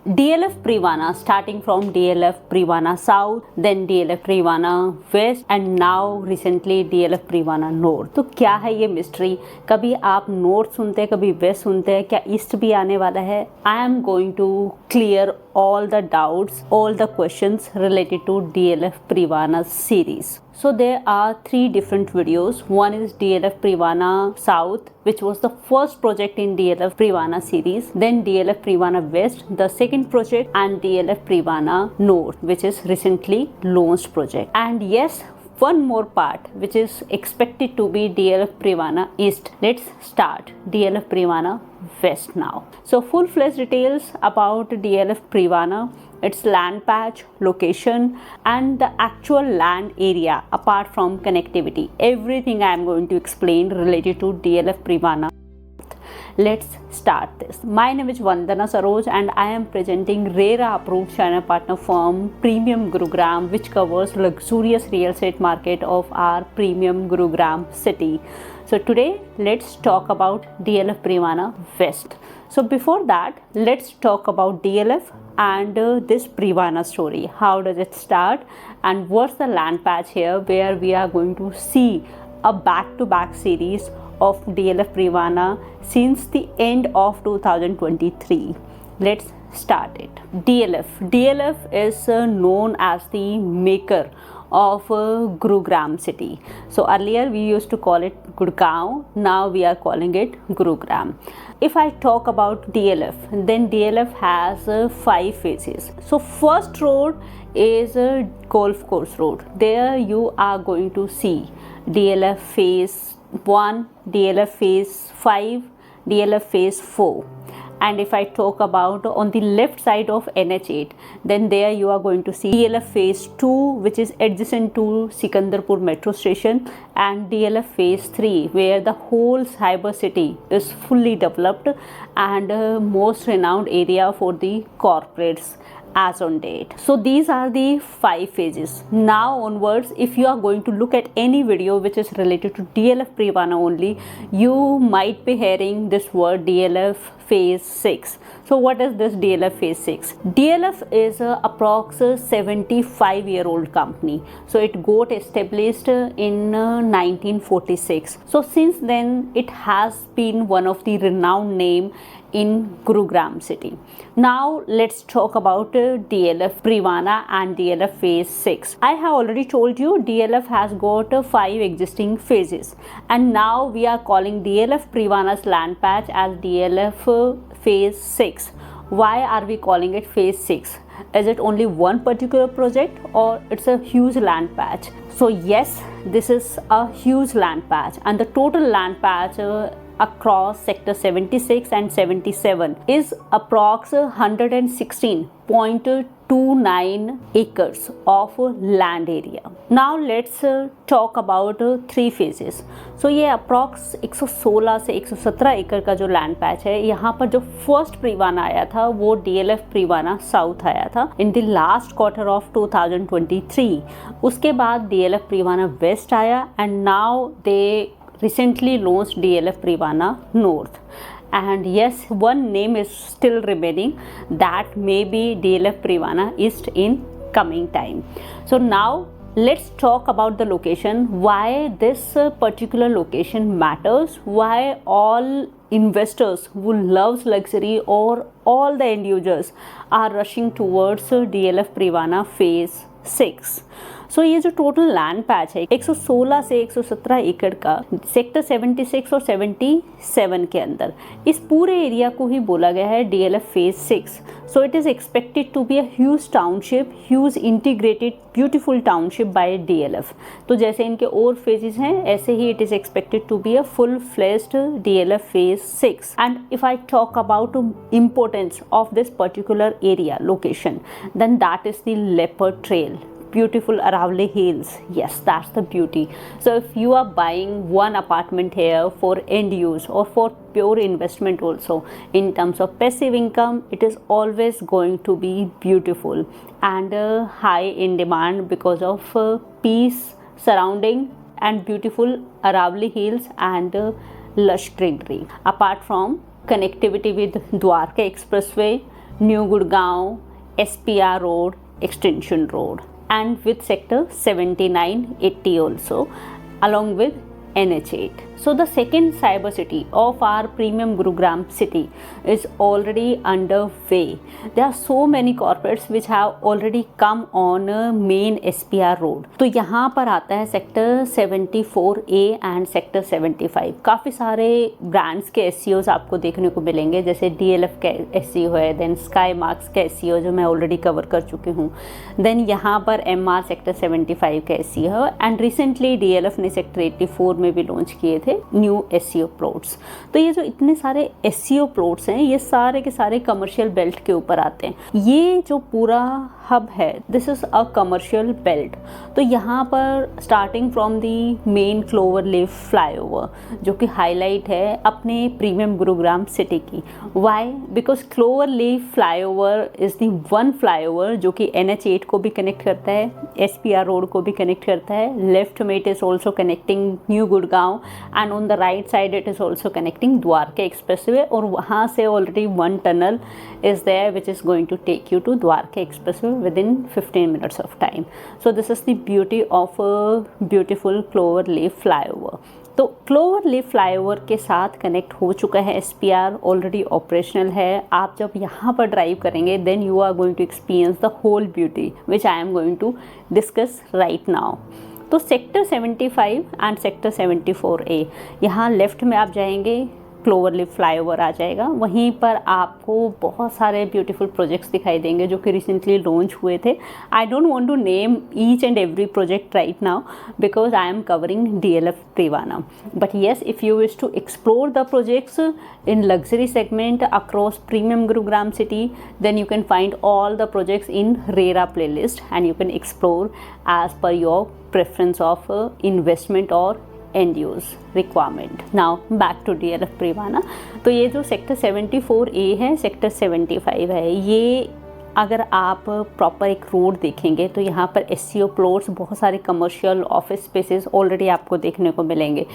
DLF Privana, starting from DLF Privana South, then DLF Privana West and now recently DLF Privana North. तो क्या है ये mystery? कभी आप नॉर्थ सुनते हैं, कभी वेस्ट सुनते हैं, क्या ईस्ट भी आने वाला है? I am going to clear all the doubts, all the questions related to DLF Privana series. So there are 3 different videos. One is DLF Privana South, which was the first project in DLF Privana series. Then DLF Privana West, the second project, and DLF Privana North, which is recently launched project. And yes, one more part which is expected to be DLF Privana East. Let's start DLF Privana West now. So full-fledged details about DLF Privana, its land patch, location and the actual land area apart from connectivity. Everything I am going to explain related to DLF Privana. Let's start this. My name is Vandana Saroj and I am presenting RERA approved channel partner firm Premium Gurugram, which covers luxurious real estate market of our premium Gurugram city. So today let's talk about DLF Privana West. So before that, let's talk about DLF and this Privana story. How does it start and what's the land patch here where we are going to see a back-to-back series of DLF Privana since the end of 2023. Let's start it. DLF is known as the maker of Gurugram city. So earlier we used to call it Gurgaon, now we are calling it Gurugram. If I talk about DLF, then DLF has 5 phases. So first road is a golf course road. There you are going to see DLF phase 1, DLF phase 5, DLF phase 4. And if I talk about on the left side of NH8, then there you are going to see DLF phase 2, which is adjacent to Sikandarpur metro station, and DLF phase 3, where the whole cyber city is fully developed and most renowned area for the corporates as on date. So these are the 5 phases. Now onwards, if you are going to look at any video which is related to DLF Privana only, you might be hearing this word DLF phase 6. So what is this DLF phase 6? DLF is approx 75-year-old company. So it got established in 1946. So since then it has been one of the renowned name in Gurugram city. Now let's talk about DLF Privana and DLF phase 6. I have already told you DLF has got 5 existing phases and now we are calling DLF Privana's land patch as DLF phase 6. Why are we calling it phase 6? Is it only one particular project or it's a huge land patch? So yes, this is a huge land patch and the total land patch across sector 76 and 77 is approx 116.29 acres of land area. Now let's talk about 3 phases. So ये approx 116 से 117 एकड़ का जो land patch है, यहाँ पर जो first प्रीवाना आया था वो DLF प्रीवाना साउथ आया था in the last quarter of 2023. उसके बाद DLF प्रीवाना वेस्ट आया and now they recently launched DLF Privana North. And yes, one name is still remaining, that may be DLF Privana East in coming time. So now let's talk about the location, why this particular location matters, why all investors who loves luxury or all the end users are rushing towards DLF Privana phase 6. सो ये जो total land patch है 116 से 117 एकड़ का sector 76 और 77 के अंदर, इस पूरे एरिया को ही बोला गया है DLF phase 6. So it is expected to be a huge township, huge integrated beautiful township by DLF. तो जैसे इनके और फेजेस हैं ऐसे ही it is expected to be a full fledged DLF phase 6. And if I talk about importance of this particular area location, then that is the leopard trail, beautiful Aravali Hills. Yes, that's the beauty. So if you are buying one apartment here for end use or for pure investment also in terms of passive income, it is always going to be beautiful and high in demand because of peace surrounding and beautiful Aravali Hills and lush greenery. Apart from connectivity with Dwarka Expressway, New Gurgaon, SPR Road, Extension Road, and with sector 7980 also, along with NH8. So the second cyber city of our premium Gurugram city is already underway. There are so many corporates which have already come on main SPR road. तो यहाँ पर आता है sector 74A and sector 75. काफ़ी सारे brands के SEOs आपको देखने को मिलेंगे, जैसे DLF का SEO है, देन स्काई मार्क्स का SEO जो मैं ऑलरेडी कवर कर चुकी हूँ, देन यहाँ पर MR सेक्टर 75 का SEO है, एंड रिसेंटली DLF ने सेक्टर 84 में भी लॉन्च किए थे न्यू SEO प्लॉट्स. तो ये जो इतने सारे SEO प्लॉट्स हैं, ये सारे के सारे कमर्शियल बेल्ट के ऊपर आते हैं. ये जो पूरा हब है, this is a commercial belt. तो यहाँ पर starting from the main clover leaf flyover, जो कि हाईलाइट है अपने प्रीमियम गुरुग्राम सिटी की. Why? Because clover leaf flyover is the one flyover जो कि NH8 को भी कनेक्ट करता है, SPR रोड को भी कनेक्ट करता है. लेफ्ट में it is also connecting new Gurgaon, and on the right side it is also connecting Dwarka expressway. और वहाँ से already one tunnel is there which is going to take you to Dwarka expressway within 15 minutes of time. So this is the beauty of a beautiful clover leaf flyover. तो clover leaf flyover के साथ connect हो चुका है SPR, already operational है. आप जब यहाँ पर ड्राइव करेंगे then you are going to experience the whole beauty which I am going to discuss right now. तो सेक्टर 75 एंड सेक्टर 74A, यहाँ लेफ्ट में आप जाएंगे, क्लोवर लीफ फ्लाईओवर आ जाएगा. वहीं पर आपको बहुत सारे ब्यूटीफुल प्रोजेक्ट्स दिखाई देंगे जो कि रिसेंटली लॉन्च हुए थे. I don't want to name each and every project right now because I am covering DLF Privana. But yes, if you wish to explore the projects in luxury segment across premium Gurugram city, then you can find all the projects in RERA playlist and you can explore as per your preference of investment or end use requirement. Now back to DLF Privana. तो ये जो sector 74A है, sector 75 है, ये अगर आप proper एक road देखेंगे तो यहाँ पर SEO प्लॉट्स, बहुत सारे कमर्शियल ऑफिस स्पेसेस ऑलरेडी आपको देखने को मिलेंगे.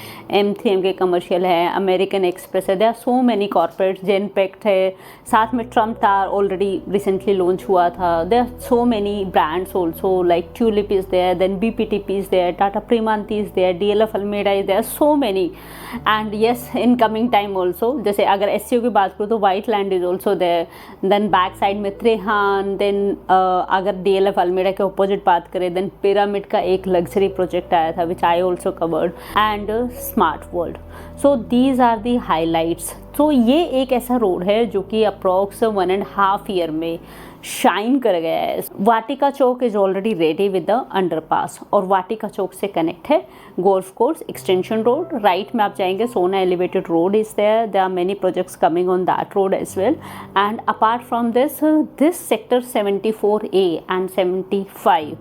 M3M के कमर्शियल है, अमेरिकन एक्सप्रेस है, there are so many corporates, Genpact है, साथ में Trump tower already recently launch हुआ था. There are so many brands also like tulip is there, then BPTP is there, Tata Primanti is there, DLF Alameda is there, so many. And yes, in coming time also, जैसे अगर SEO की बात करूँ तो white land is also there, then back side में Trehan, then अगर DLF Almeida के opposite बात करें देन पिरामिड का एक लग्जरी प्रोजेक्ट आया था which I also covered, and smart world. So these are the highlights. तो ये एक ऐसा रोड है जो कि अप्रॉक्स 1.5 ईयर में शाइन कर गया है. Vatika Chowk is already ready with the underpass, और वाटिका चौक से कनेक्ट है golf course extension road. Right में आप जाएंगे, Sohna elevated road is there are many projects coming on that road as well. And apart from this sector 74A and 75,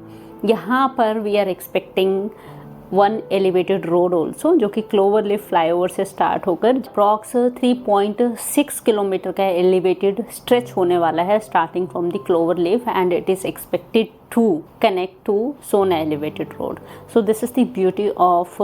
यहाँ पर we are expecting one elevated road also, जो कि clover leaf flyover से start होकर approx 3.6 kilometre का elevated stretch होने वाला है starting from the clover leaf, and it is expected to connect to Sohna elevated road. So this is the beauty of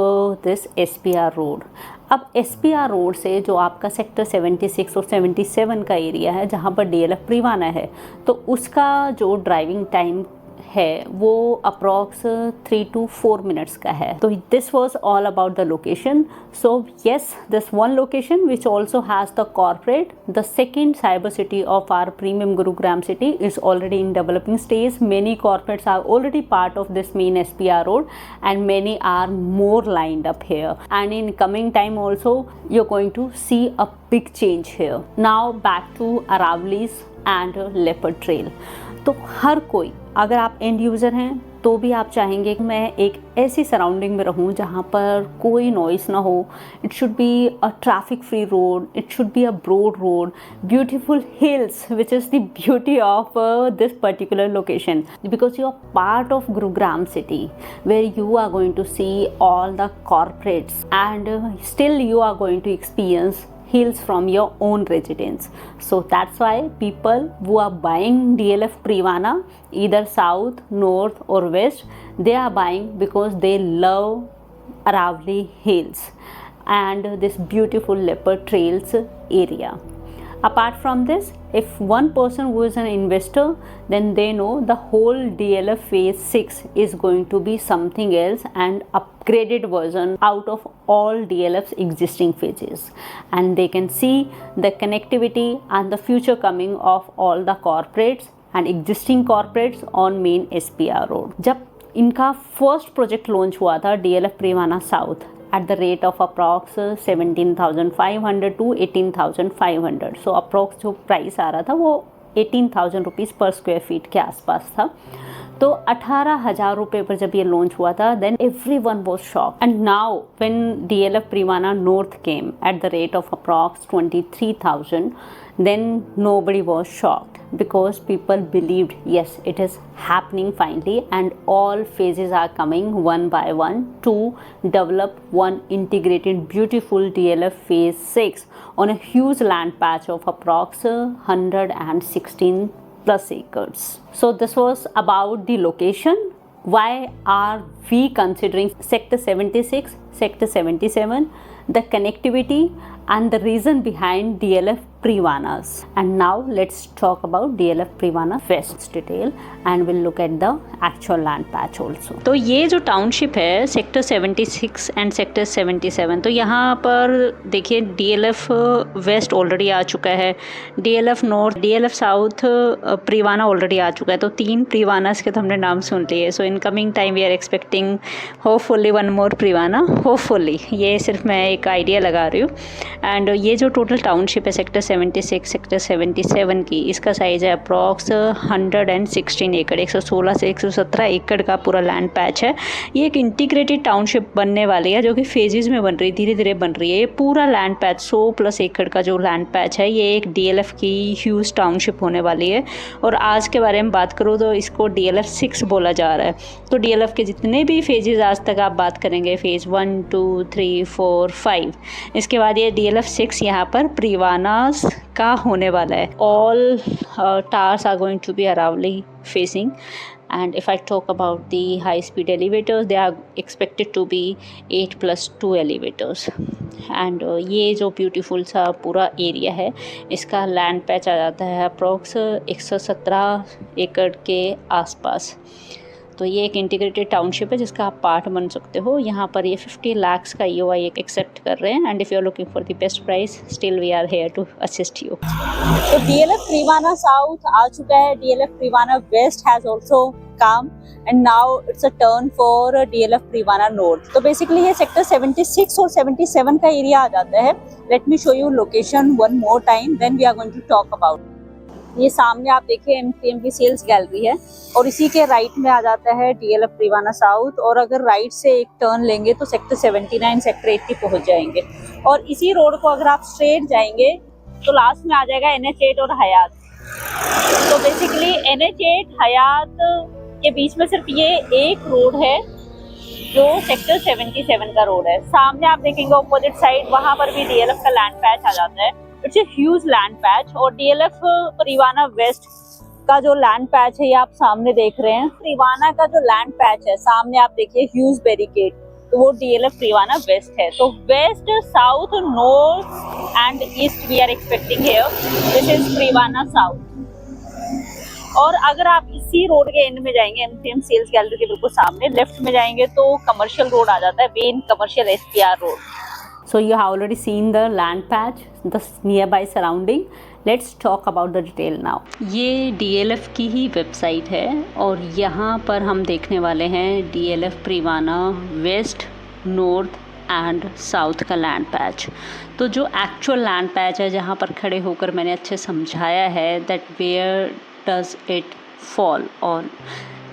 this SPR road. अब SPR road से जो आपका सेक्टर 76 और 77 का एरिया है जहाँ पर DLF Privana है, तो उसका जो ड्राइविंग टाइम है वो अप्रॉक्स 3 to 4 मिनट्स का है. तो this was all about the location. So yes, this one location which also has the corporate, the second cyber city of our premium Gurugram city is already in developing stage. Many corporates are already part of this main SPR road and many are more lined up here, and in coming time also you're going to see a big change here. Now back to Aravali's and Leopard Trail. तो हर कोई, अगर आप end user हैं तो भी आप चाहेंगे कि मैं एक ऐसी सराउंडिंग में रहूं जहां पर कोई नॉइस ना हो. It should be a traffic free road, it should be a broad road, beautiful hills which is the beauty of this particular location, because you are part of Gurugram city where you are going to see all the corporates and still you are going to experience hills from your own residence. So that's why people who are buying DLF Privana, either south, north or west, they are buying because they love Aravali Hills and this beautiful Leopard Trails area. Apart from this, if one person who is an investor, then they know the whole DLF phase 6 is going to be something else and upgraded version out of all DLF's existing phases, and they can see the connectivity and the future coming of all the corporates and existing corporates on main SPR road. जब इनका first project launch हुआ था DLF Privana south at the rate of approx 17,500 to 18,500, so approx जो price आ रहा था वो 18,000 rupees पर स्क्वायर फीट के आसपास था। तो 18,000 रुपये पर जब ये लॉन्च हुआ था, then every one was shock. And now when DLF Privana north came at the rate of approx 23,000, then nobody was shocked because people believed, yes, it is happening finally, and all phases are coming one by one to develop one integrated beautiful DLF phase 6 on a huge land patch of approx 116 plus acres. So this was about the location. Why are we considering sector 76, sector 77, the connectivity and the reason behind DLF Preevaana's. And now let's talk about DLF Preevaana West detail, and we'll look at the actual land patch also. तो ये जो township है sector 76 and sector 77, तो यहाँ पर देखिए DLF waste already आ चुका है, DLF north, DLF south, Privana already आ चुका है। तो 3 प्रीवानास के तो हमने नाम सुन लिए। So in coming time we are expecting hopefully one more Privana, hopefully, ये सिर्फ मैं एक आइडिया लगा रही हूँ। एंड ये जो टोटल टाउनशिप है सेक्टर 76, सेक्टर 77 की, इसका साइज़ है अप्रॉक्स 116 एकड़, 116 से 117 एकड़ का पूरा लैंड पैच है। ये एक इंटीग्रेटेड टाउनशिप बनने वाली है जो कि फेजेस में बन रही, धीरे धीरे बन रही है। ये पूरा लैंड पैच 100+ एकड़ का जो लैंड पैच है, ये एक DLF की ह्यूज टाउनशिप होने वाली है। और आज के बारे में बात करूँ तो इसको DLF 6 बोला जा रहा है। तो DLF के जितने भी फेजेस आज तक आप बात करेंगे, फेज़ 1, 2, 3, 4, 5, इसके बाद ये DLF 6 यहाँ पर प्रीवानास का होने वाला है। All towers are going to be Aravalli facing, and if I talk about the high speed elevators, they are expected to be 8+2 elevators, and ये जो ब्यूटीफुल सा पूरा एरिया है, इसका लैंड पैच आ जाता है अप्रॉक्स 117 एकड़ के आसपास। तो ये एक इंटीग्रेटेड टाउनशिप है जिसका आप पार्ट बन सकते हो। यहाँ पर ये 50 लाख का EOI एक्सेप्ट कर रहे हैं, and if you are looking for the best price, still we are here to assist you. तो DLF प्रीवाना साउथ आ चुका है, DLF Privana west has also come, and now it's a turn for DLF Privana north. तो basically ये sector 76 और 77 का area आ जाता है। Let me show you location one more time, then we are going to talk about. ये सामने आप देखिए MKM की सेल्स गैलरी है, और इसी के राइट में आ जाता है DLF प्रीवाना साउथ। और अगर राइट से एक टर्न लेंगे तो सेक्टर 79, सेक्टर 80 पहुंच जाएंगे। और इसी रोड को अगर आप स्ट्रेट जाएंगे तो लास्ट में आ जाएगा NH8 और हयात। तो बेसिकली NH8 हयात के बीच में सिर्फ ये एक रोड है जो सेक्टर 77 का रोड है। सामने आप देखेंगे ऑपोजिट साइड, वहां पर भी DLF का लैंड पैच आ जाता है। It's a huge land patch. और DLF प्रीवाना वेस्ट का जो लैंड पैच है, ये आप सामने देख रहे हैं। प्रीवाना का जो लैंड पैच है सामने आप देखिए ह्यूज बैरिकेड, तो वो DLF प्रीवाना वेस्ट है। तो west, south, north and east we are expecting here, this is Privana south. और अगर आप इसी रोड के एंड में जाएंगे, MKM सेल्स गैलरी के बिल्कुल सामने लेफ्ट में जाएंगे तो कमर्शियल रोड आ जाता है, main commercial SPR road. So you have already seen the land patch, the nearby surrounding. Let's talk about the detail now. ये DLF की ही वेबसाइट है, और यहाँ पर हम देखने वाले हैं DLF Privana west, north and south का लैंड पैच। तो जो एक्चुअल लैंड पैच है, जहाँ पर खड़े होकर मैंने अच्छे समझाया है that where does it fall on,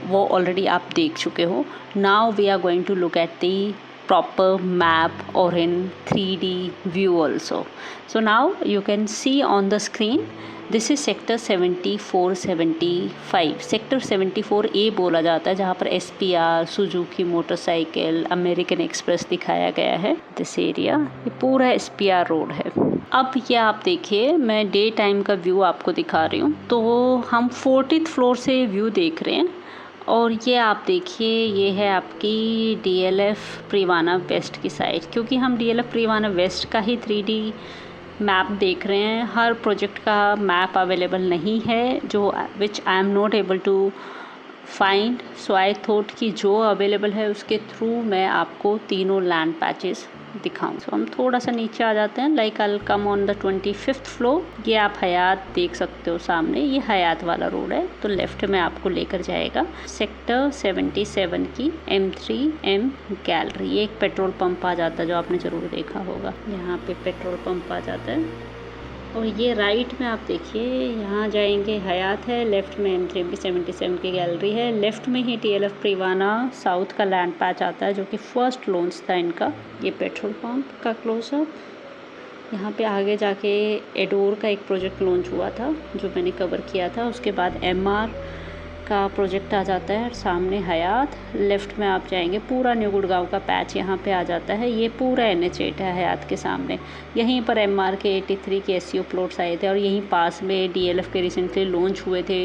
वो ऑलरेडी आप देख चुके हो। Now we are going to look at the proper map or in 3D view also. So now you can see on the screen, this is sector 74, 75. Sector 74A बोला जाता है, जहाँ पर SPR, Suzuki motorcycle, American express दिखाया गया है। This area ये पूरा SPR रोड है। अब ये आप देखिए, मैं डे टाइम का व्यू आपको दिखा रही हूँ। तो हम 40th फ्लोर से व्यू देख रहे हैं, और ये आप देखिए, ये है आपकी DLF प्रीवाना वेस्ट की साइड। क्योंकि हम DLF प्रीवाना वेस्ट का ही 3D मैप देख रहे हैं, हर प्रोजेक्ट का मैप अवेलेबल नहीं है जो which I am not able to find, so I thought कि जो अवेलेबल है उसके थ्रू मैं आपको तीनों लैंड पैचेस दिखाऊं। सो हम थोड़ा सा नीचे आ जाते हैं, like I come on the 25th floor. ये आप हयात देख सकते हो सामने, ये हयात वाला रोड है। तो लेफ्ट में आपको लेकर जाएगा सेक्टर 77 की M3M गैलरी। ये एक पेट्रोल पंप आ जाता है जो आपने ज़रूर देखा होगा, यहाँ पे पेट्रोल पंप आ जाता है। और ये राइट में आप देखिए, यहाँ जाएंगे हयात है, लेफ़्ट में M3M की 77 की गैलरी है, लेफ़्ट में ही DLF प्रीवाना साउथ का लैंड पैच आता है जो कि फर्स्ट लॉन्च था इनका। ये पेट्रोल पंप का क्लोजअप। यहाँ पे आगे जाके एडोर का एक प्रोजेक्ट लॉन्च हुआ था जो मैंने कवर किया था। उसके बाद MR का प्रोजेक्ट आ जाता है, सामने हयात। लेफ़्ट में आप जाएंगे, पूरा न्यू गुड़गांव का पैच यहाँ पे आ जाता है। ये पूरा NH8 है हयात के सामने। यहीं पर MR के 83 के SCO प्लॉट्स आए थे और यहीं पास में DLF के रिसेंटली लॉन्च हुए थे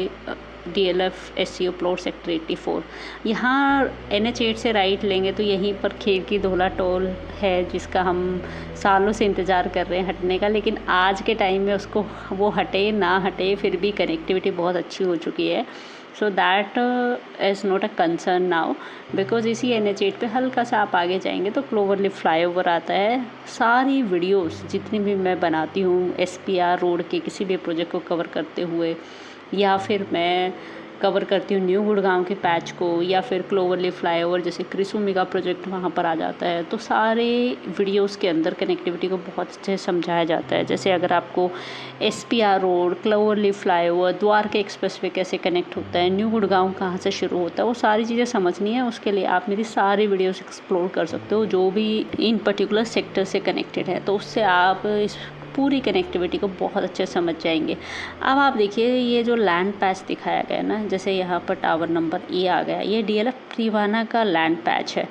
DLF SCO प्लॉट सेक्टर 84। यहाँ NH8 से राइट लेंगे तो यहीं पर खेर की धोला टोल है जिसका हम सालों से इंतज़ार कर रहे हैं हटने का, लेकिन आज के टाइम में उसको वो हटे ना हटे फिर भी कनेक्टिविटी बहुत अच्छी हो चुकी है। So that is not a concern now, because इसी NH8 पे हल्का सा आप आगे जाएंगे तो क्लोवरलीफ फ्लाईओवर आता है। सारी वीडियोस जितनी भी मैं बनाती हूँ SPR रोड के किसी भी प्रोजेक्ट को कवर करते हुए, या फिर मैं कवर करती हूँ न्यू गुड़गांव के पैच को, या फिर क्लोवरलीफ फ्लाईओवर जैसे क्रिसुमी का प्रोजेक्ट वहाँ पर आ जाता है, तो सारे वीडियोस के अंदर कनेक्टिविटी को बहुत अच्छे से समझाया जाता है। जैसे अगर आपको SPR road, cloverleaf flyover, Dwarka express way कैसे कनेक्ट होता है, न्यू गुड़गांव कहाँ से शुरू होता है, वो सारी चीज़ें समझनी है। उसके लिए आप मेरी सारी वीडियोस एक्सप्लोर कर सकते हो जो भी इन पर्टिकुलर सेक्टर से कनेक्टेड है, तो उससे आप इस पूरी कनेक्टिविटी को बहुत अच्छे से समझ जाएंगे। अब आप देखिए, ये जो लैंड पैच दिखाया गया ना, जैसे यहाँ पर टावर नंबर A आ गया, ये DLF प्रीवाना का लैंड पैच है।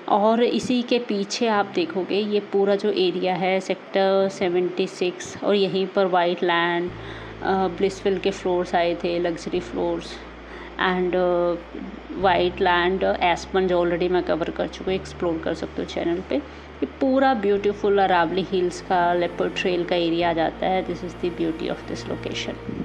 और इसी के पीछे आप देखोगे ये पूरा जो एरिया है सेक्टर 76, और यहीं पर वाइट लैंड, ब्लिसविल के फ्लोर्स आए थे, luxury floors and white land, Aspen जो ऑलरेडी मैं कवर कर चुकी हूँ, एक्सप्लोर कर सकते हो चैनल पे। ये पूरा ब्यूटीफुल अरावली हिल्स का लेपर्ड ट्रेल का एरिया आ जाता है। This is the beauty of this location.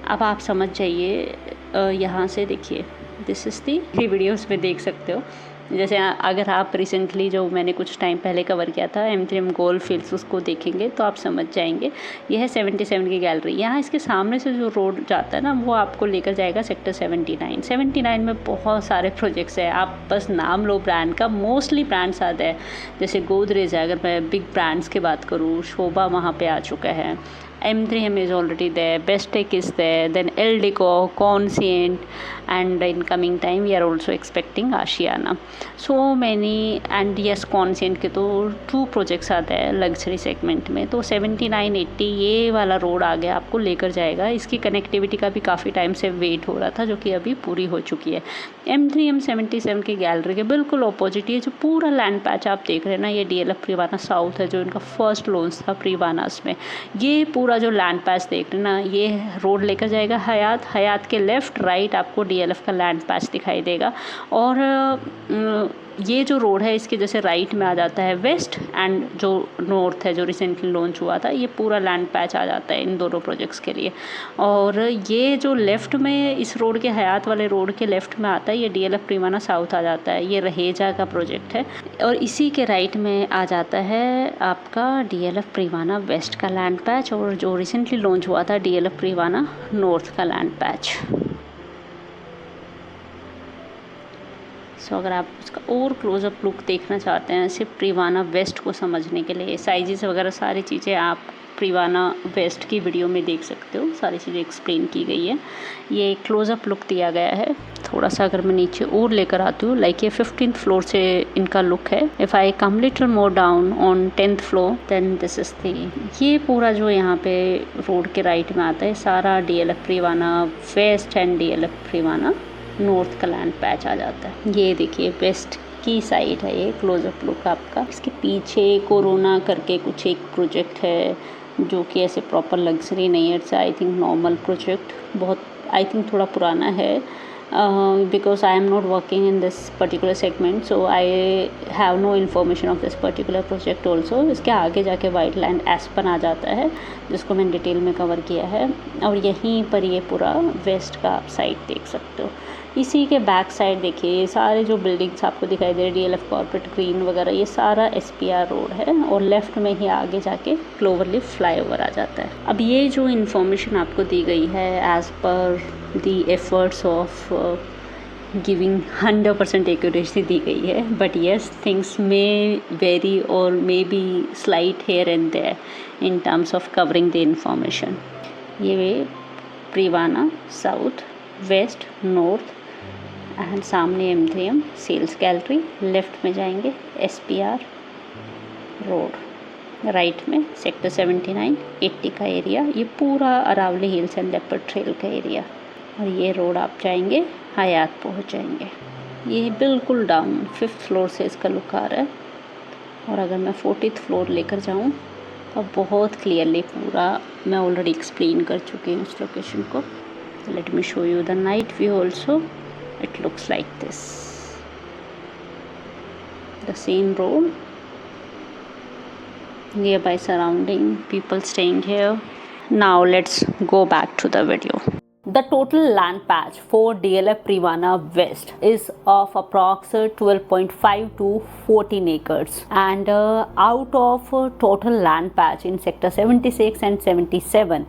अब आप समझ जाइए, यहाँ से देखिए, दिस इज़ दी वीडियोस में देख सकते हो। जैसे अगर आप रिसेंटली जो मैंने कुछ टाइम पहले कवर किया था M3M गोल्ड फील्ड्स, उसको देखेंगे तो आप समझ जाएंगे। यह है 77 की गैलरी। यहाँ इसके सामने से जो रोड जाता है ना, वो आपको लेकर जाएगा सेक्टर 79। 79 में बहुत सारे प्रोजेक्ट्स हैं, आप बस नाम लो ब्रांड का, मोस्टली ब्रांड्स आते हैं। जैसे गोदरेज है, अगर मैं बिग ब्रांड्स की बात करूँ, शोभा वहाँ पर आ चुका है, M3M is already there, Bestech is there, then Eldeco, Conscient, and in coming time we are also expecting Ashiana. So many, and yes, Conscient के तो 2 projects आते हैं लग्जरी सेगमेंट में। तो 7980 ये वाला रोड आ गया, आपको लेकर जाएगा। इसकी कनेक्टिविटी का भी काफ़ी टाइम से वेट हो रहा था, जो कि अभी पूरी हो चुकी है। M3M 77 की गैलरी के बिल्कुल ऑपोजिट ये जो पूरा लैंड पैच आप देख रहे हैं ना, ये DLF प्रीवाना साउथ है, जो इनका फर्स्ट लॉन्च था प्रीवानास में। ये पूरा जो लैंड पैच देख रहे हैं ना, ये रोड लेकर जाएगा हयात। हयात के लेफ़्ट राइट आपको DLF का लैंड पैच दिखाई देगा। और ये जो रोड है इसके जैसे राइट में आ जाता है वेस्ट, एंड जो नॉर्थ है जो रिसेंटली लॉन्च हुआ था, ये पूरा लैंड पैच आ जाता है इन दोनों प्रोजेक्ट्स के लिए। और ये जो लेफ़्ट में इस रोड के हयात वाले रोड के लेफ़्ट में आता है, ये DLF प्रीवाना साउथ आ जाता है। ये रहेजा का प्रोजेक्ट है। और इसी के राइट में आ जाता है आपका DLF प्रीवाना वेस्ट का लैंड पैच, और जो रिसेंटली लॉन्च हुआ था DLF प्रीवाना नॉर्थ का लैंड पैच। सो अगर आप उसका और क्लोजअप लुक देखना चाहते हैं सिर्फ प्रीवाना वेस्ट को समझने के लिए, साइजेस वगैरह सारी चीज़ें आप प्रीवाना वेस्ट की वीडियो में देख सकते हो, सारी चीज़ें एक्सप्लेन की गई है। ये क्लोजअप लुक दिया गया है। थोड़ा सा अगर मैं नीचे और लेकर आती हूँ, लाइक ये 15th फ्लोर से इनका लुक है। If I come little more down on 10th floor, then this is the. ये पूरा जो यहाँ पे रोड के राइट में आता है सारा DLF Privana west and DLF Privana north का लैंड पैच आ जाता है। ये देखिए वेस्ट की साइड है ये क्लोजअप लुक आपका। इसके पीछे कोरोना करके कुछ एक प्रोजेक्ट है जो कि ऐसे प्रॉपर लग्जरी नहीं है, it's I think normal project. बहुत आई थिंक थोड़ा पुराना है, because I am not working in this particular segment, so I have no information of this particular project also. इसके आगे जाके वाइट लैंड एस्पन आ जाता है, जिसको मैंने डिटेल में कवर किया है, और यहीं पर ये पूरा वेस्ट का आप साइड देख सकते हो। इसी के बैक साइड देखिए, ये सारे जो बिल्डिंग्स आपको दिखाई दे रही है, DLF कॉर्पोरेट ग्रीन वगैरह, ये सारा SPR रोड है, और लेफ़्ट में ही आगे जाके क्लोवरलीफ फ्लाईओवर आ जाता है। अब ये जो इन्फॉर्मेशन आपको दी गई है as per the efforts of giving 100% accuracy दी गई है, but yes things may vary और may be slight here and there in terms of covering the information. ये वे Privana south, west, north and सामने M3M सेल्स गैलरी, लेफ़्ट में जाएंगे SPR रोड, राइट में सेक्टर 79 80 का एरिया, ये पूरा Aravalli hills and leopard trail का एरिया, और ये रोड आप जाएंगे हयात पहुंच जाएंगे। ये बिल्कुल डाउन 5th फ्लोर से इसका लुक आ रहा है, और अगर मैं 40th फ्लोर लेकर जाऊं तो बहुत क्लियरली पूरा मैं ऑलरेडी एक्सप्लेन कर चुकी हूँ इस लोकेशन को। Late me show you the night view also. It looks like this, the same road, nearby surrounding, people staying here. Now let's go back to the video. The total land patch for DLF Privana West is of approx 12.5 to 14 acres, and out of total land patch in sector 76 and 77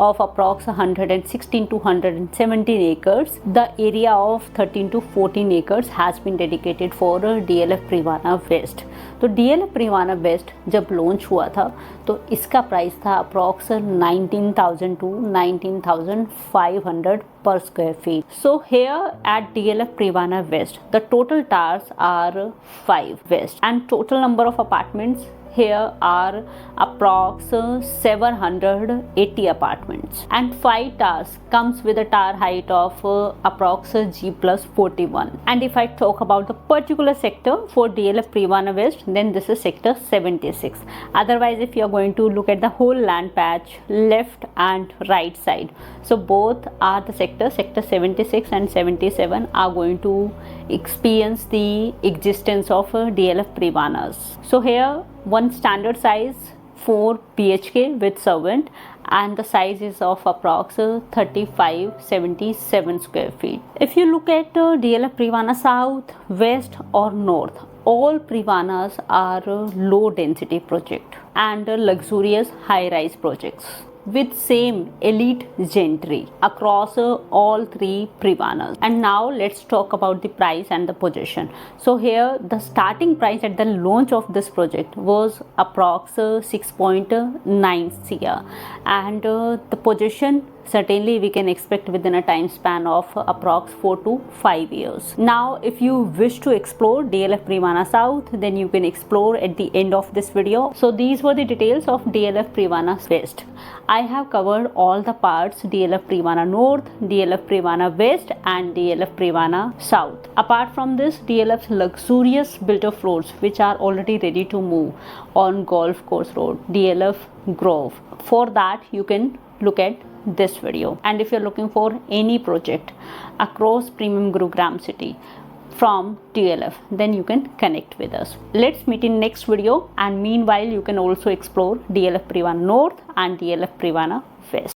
of approx 116 to 117 acres, the area of 13 to 14 acres has been dedicated for DLF Privana West. तो DLF Privana West जब launch हुआ था तो इसका price था approx 19,000 to 19,500 per square feet. So here at DLF Privana West, the total towers are 5 west, and total number of apartments here are approx 780 apartments, and 5 towers comes with a tower height of approx G+41. And if I talk about the particular sector for DLF Privana West, then this is sector 76. Otherwise, if you are going to look at the whole land patch, left and right side, so both are the sector 76 and 77 are going to experience the existence of DLF Privanas. So here one standard size 4 BHK with servant, and the size is of approx 3577 square feet. If you look at DLF Privana South, West or North, all Privanas are low density project and luxurious high rise projects with same elite gentry across all 3 Privanas. And now let's talk about the price and the position. So here the starting price at the launch of this project was approx 6.9 CR, and the position certainly we can expect within a time span of approx 4 to 5 years. Now if you wish to explore DLF Privana South, then you can explore at the end of this video. So these were the details of DLF Privana West. I have covered all the parts: DLF Privana North, DLF Privana West and DLF Privana South. Apart from this, DLF's luxurious built-up floors which are already ready to move on Golf Course Road, DLF Grove. For that you can look at this video. And if you're looking for any project across Premium Gurugram city from DLF, then you can connect with us. Let's meet in next video, and meanwhile you can also explore DLF Privana North and DLF Privana West.